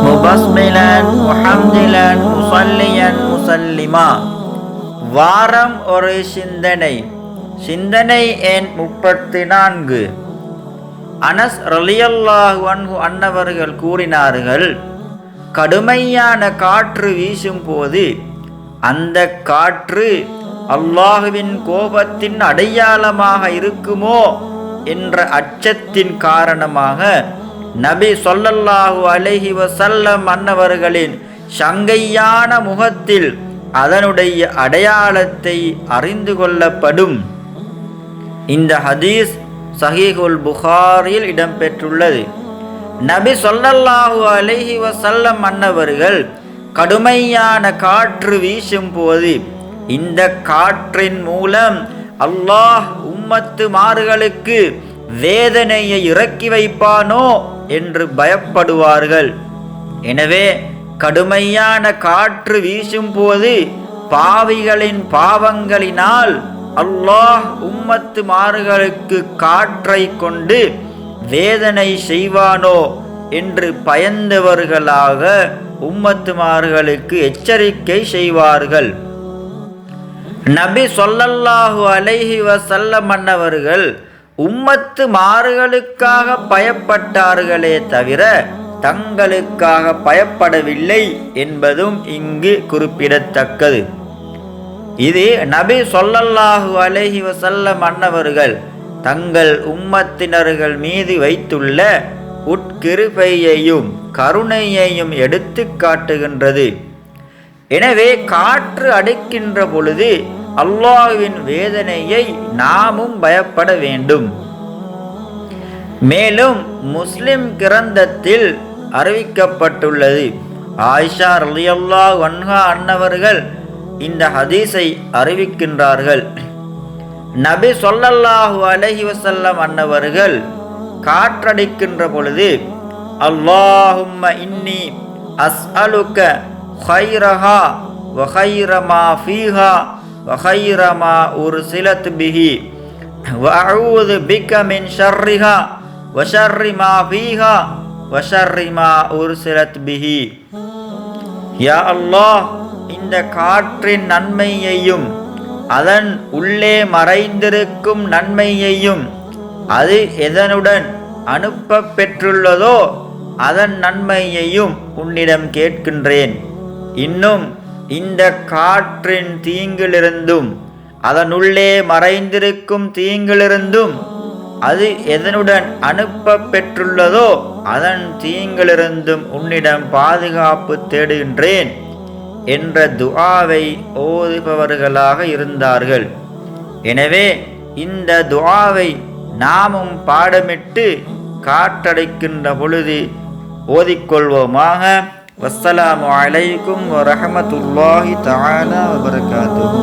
முபஸ்மிலன் முஹம்திலன் முஸல்லியன் முஸல்லிமா. வாரம் ஒரு சிந்தனை. சிந்தனை எண் 34. அனஸ் ரலியல்லாஹு அன்ஹு அன்னவர்கள் கூறினார்கள், கடுமையான காற்று வீசும் போது அந்த காற்று அல்லாஹுவின் கோபத்தின் அடையாளமாக இருக்குமோ என்ற அச்சத்தின் காரணமாக நபி ஸல்லல்லாஹு அலைஹி வஸல்லம் அன்னவர்களின் சங்கையான முகத்தில் அதனுடைய அடையாளத்தை அறிந்து கொள்ளப்படும். இந்த ஹதீஸ் சஹீஹுல் புகாரியில் இடம்பெற்றுள்ளது. நபி ஸல்லல்லாஹு அலைஹி வஸல்லம் அன்னவர்கள் கடுமையான காற்று வீசும் போது இந்த காற்றின் மூலம் அல்லாஹ் உம்மத்துமார்களுக்கு வேதனையை இறக்கி வைப்பானோ என்று பயப்படுவார்கள். எனவே கடுமையான காற்று வீசும் போது பாவிகளின் பாவங்களினால் அல்லாஹ் உம்மத்துமார்களுக்கு காற்றை கொண்டு வேதனை செய்வானோ என்று பயந்தவர்களாக உம்மத்துமார்களுக்கு எச்சரிக்கை செய்வார்கள். நபி ஸல்லல்லாஹு அலைஹி வஸல்லம் அன்னவர்கள் உம்மத்துமார்களுக்காக பயப்பட்டார்களே தவிர தங்களுக்காக பயப்படவில்லை என்பதும் இங்கு குறிப்பிடத்தக்கது. இது நபி ஸல்லல்லாஹு அலைஹி வஸல்லம் அன்னவர்கள் தங்கள் உம்மத்தினர்கள் மீது வைத்துள்ள உட்கிருபையையும் கருணையையும் எடுத்து காட்டுகின்றது. எனவே காற்று அடிக்கின்ற பொழுது அல்லாஹ்வின் வேதனையை நாமும் பயப்பட வேண்டும். மேலும் முஸ்லிம் கிரந்தத்தில் அறிவிக்கப்பட்டுள்ளது. ஆயிஷா ரலியல்லாஹு அன்ஹா அன்னவர்கள் இந்த ஹதீஸை அறிவிக்கின்றார்கள். நபி ஸல்லல்லாஹு அலைஹி வஸல்லம் அன்னவர்கள் காற்றடிக்கின்ற பொழுது அல்லாஹும்ம இன்னி அஸ்அலுக கைரஹா வ கைர மா ஃபீஹா வ கைர மா உர்சிலத் பிஹி வ அஊது பிக மின் ஷர்ரிஹா வ ஷர்ரி மா ஃபீஹா வ ஷர்ரி மா உர்சிலத் பிஹி. யா அல்லாஹ், இந்த காற்றின் நன்மையையும் அதன் உள்ளே மறைந்திருக்கும் நன்மையையும் அது எதனுடன் அனுப்ப பெற்றுள்ளதோ அதன் நன்மையையும் உன்னிடம் கேட்கின்றேன். இன்னும் இந்த காற்றின் தீங்கிலிருந்தும் அதனுள்ளே மறைந்திருக்கும் தீங்கிலிருந்தும் அது எதனுடன் அனுப்ப பெற்றுள்ளதோ அதன் தீங்கிலிருந்தும் உன்னிடம் பாதுகாப்பு தேடுகின்றேன் என்ற துஆவை ஓதுபவர்களாக இருந்தார்கள். எனவே இந்த துஆவை நாமும் பாடமிட்டு காற்றடைக்கின்ற பொழுது ஓதிக்கொள்வோமாக. வஸ்ஸலாமு அலைக்கும் வரஹ்மத்துல்லாஹி தஆலா வபரகாத்துஹு.